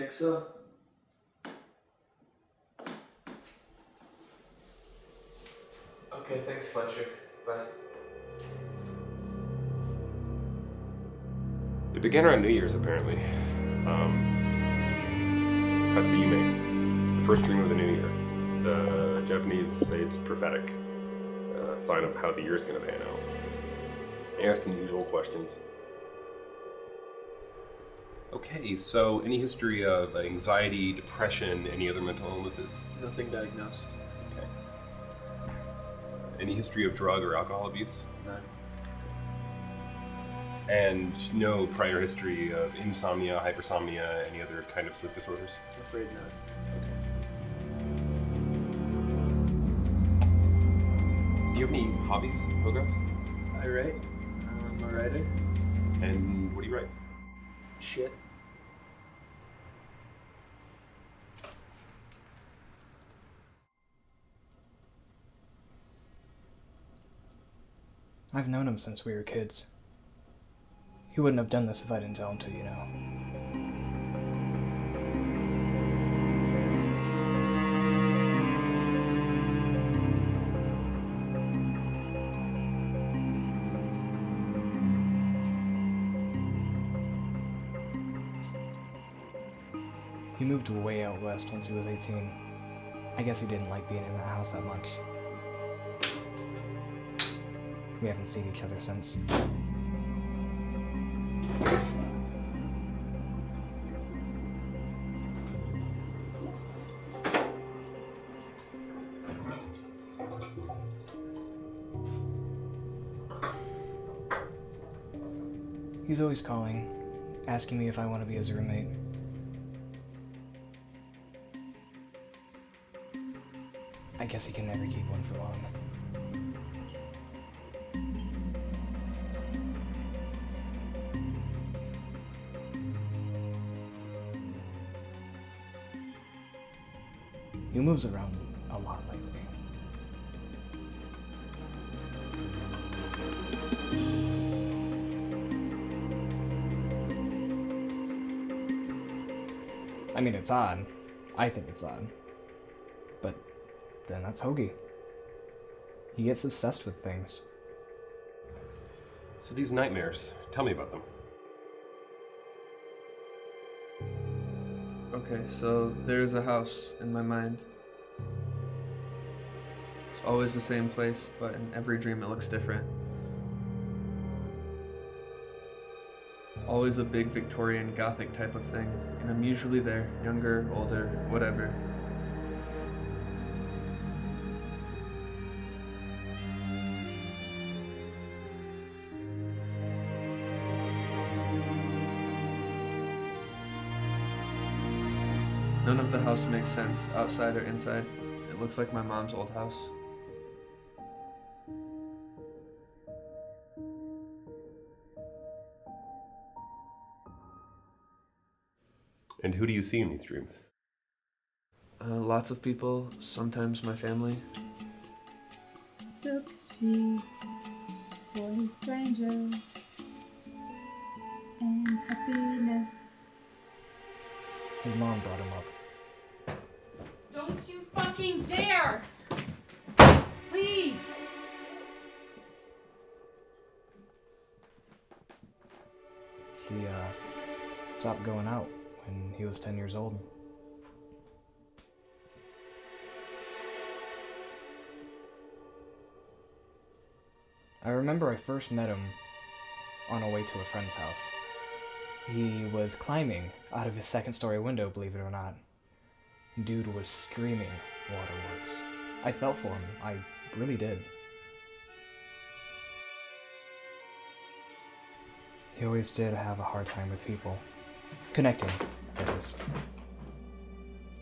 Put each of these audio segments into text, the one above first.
think so? Okay, thanks, Fletcher. Bye. It began around New Year's, apparently. That's Yume, the first dream of the new year. The Japanese say it's prophetic, a sign of how the year's going to pan out. I asked him the usual questions. Okay, so any history of anxiety, depression, any other mental illnesses? Nothing diagnosed. Okay. Any history of drug or alcohol abuse? None. And no prior history of insomnia, hypersomnia, any other kind of sleep disorders? Afraid not. Do you have any hobbies, Hogarth? I write. I'm a writer. And what do you write? Shit. I've known him since we were kids. He wouldn't have done this if I didn't tell him to, you know. He moved way out west once he was 18. I guess he didn't like being in that house that much. We haven't seen each other since. He's always calling, asking me if I want to be his roommate. I guess he can never keep one for long. He moves around a lot lately. I mean, it's odd. I think it's odd. But then that's Hoagie. He gets obsessed with things. So these nightmares, tell me about them. Okay, so there's a house in my mind. It's always the same place, but in every dream it looks different. Always a big Victorian Gothic type of thing, and I'm usually there, younger, older, whatever. None of the house makes sense, outside or inside. It looks like my mom's old house. And who do you see in these dreams? Lots of people, sometimes my family. Silk sheets, swirly strangers, and happiness. His mom brought him up. Don't you fucking dare! Please! She, stopped going out when he was 10 years old. I remember I first met him on a way to a friend's house. He was climbing out of his second-story window, believe it or not. Dude was screaming waterworks. I felt for him. I really did. He always did have a hard time with people. Connecting, that is.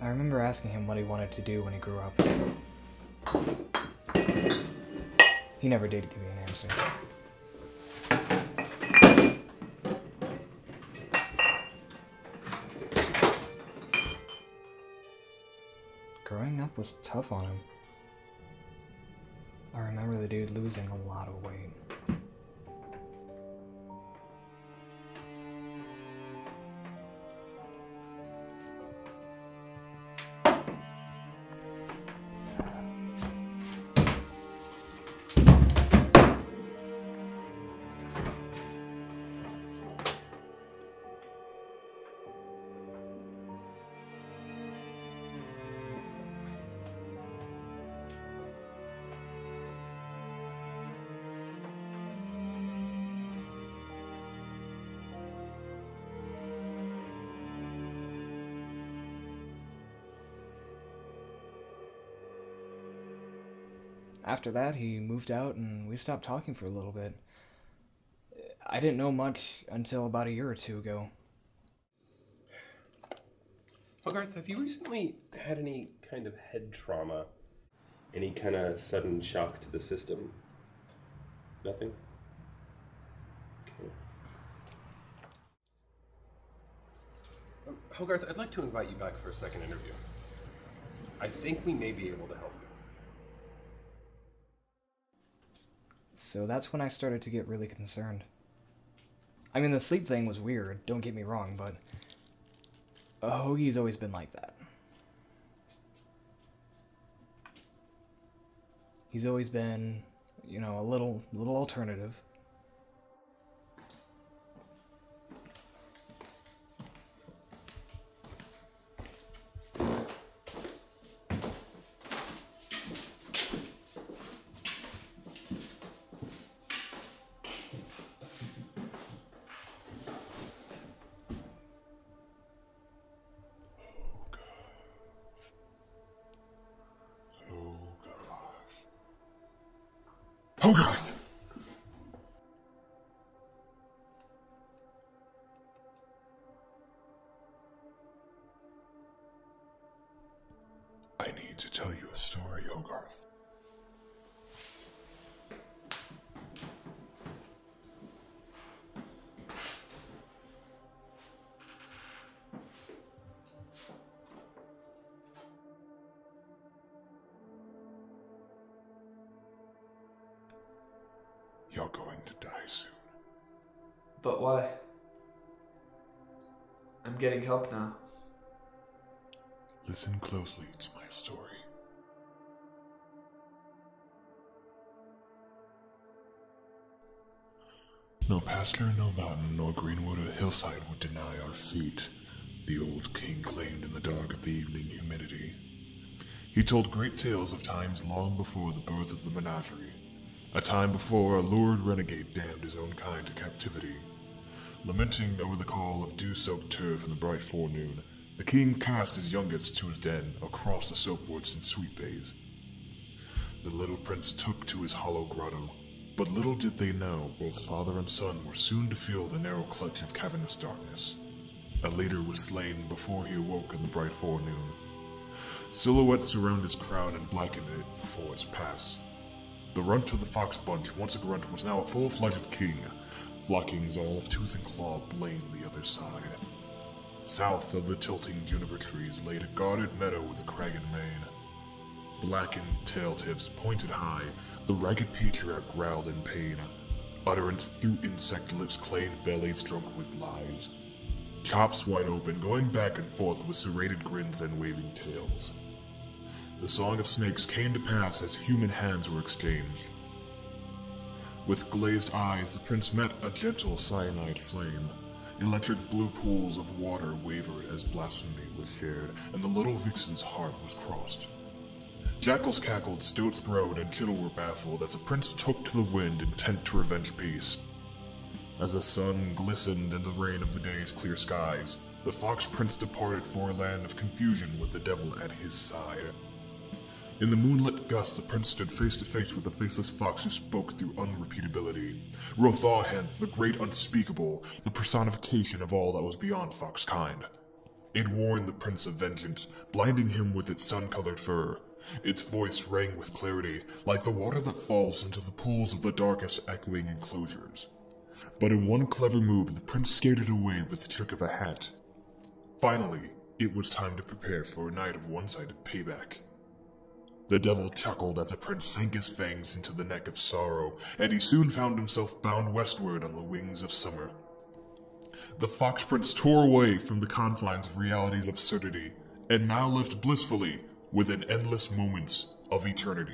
I remember asking him what he wanted to do when he grew up. He never did give me an answer. Growing up was tough on him. I remember the dude losing a lot of weight. After that, he moved out and we stopped talking for a little bit. I didn't know much until about a year or two ago. Hogarth, have you recently had any kind of head trauma? Any kind of sudden shocks to the system? Nothing? Okay. Hogarth, I'd like to invite you back for a second interview. I think we may be able to help you. So that's when I started to get really concerned. I mean, the sleep thing was weird, don't get me wrong, but Hoagie's always been like that. He's always been, you know, a little alternative. Hogarth! I need to tell you a story, Hogarth. You're going to die soon. But why? I'm getting help now. Listen closely to my story. No pasture, no mountain, nor greenwood or hillside would deny our feet, the old king claimed in the dark of the evening humidity. He told great tales of times long before the birth of the menagerie, a time before a lurid renegade damned his own kind to captivity. Lamenting over the call of dew-soaked turf in the bright forenoon, the king cast his youngest to his den across the soapwoods and sweet bays. The little prince took to his hollow grotto, but little did they know both father and son were soon to feel the narrow clutch of cavernous darkness. A leader was slain before he awoke in the bright forenoon. Silhouettes around his crown and blackened it before its pass. The runt of the fox bunch, once a grunt, was now a full-fledged king. Flockings all of tooth and claw blamed the other side. South of the tilting juniper trees laid a guarded meadow with a cragged mane. Blackened tail tips pointed high, the ragged patriarch growled in pain. Utterance through insect lips claimed bellies drunk with lies. Chops wide open, going back and forth with serrated grins and waving tails. The song of snakes came to pass as human hands were exchanged. With glazed eyes, the prince met a gentle cyanide flame. Electric blue pools of water wavered as blasphemy was shared, and the little vixen's heart was crossed. Jackals cackled, stoats groaned, and chittle were baffled as the prince took to the wind, intent to revenge peace. As the sun glistened in the rain of the day's clear skies, the fox prince departed for a land of confusion with the devil at his side. In the moonlit gust, the prince stood face to face with the faceless fox who spoke through unrepeatability. Rothahent, the great unspeakable, the personification of all that was beyond fox kind. It warned the prince of vengeance, blinding him with its sun-colored fur. Its voice rang with clarity, like the water that falls into the pools of the darkest echoing enclosures. But in one clever move, the prince skated away with the trick of a hat. Finally, it was time to prepare for a night of one-sided payback. The devil chuckled as the prince sank his fangs into the neck of sorrow, and he soon found himself bound westward on the wings of summer. The fox prince tore away from the confines of reality's absurdity, and now lived blissfully within endless moments of eternity.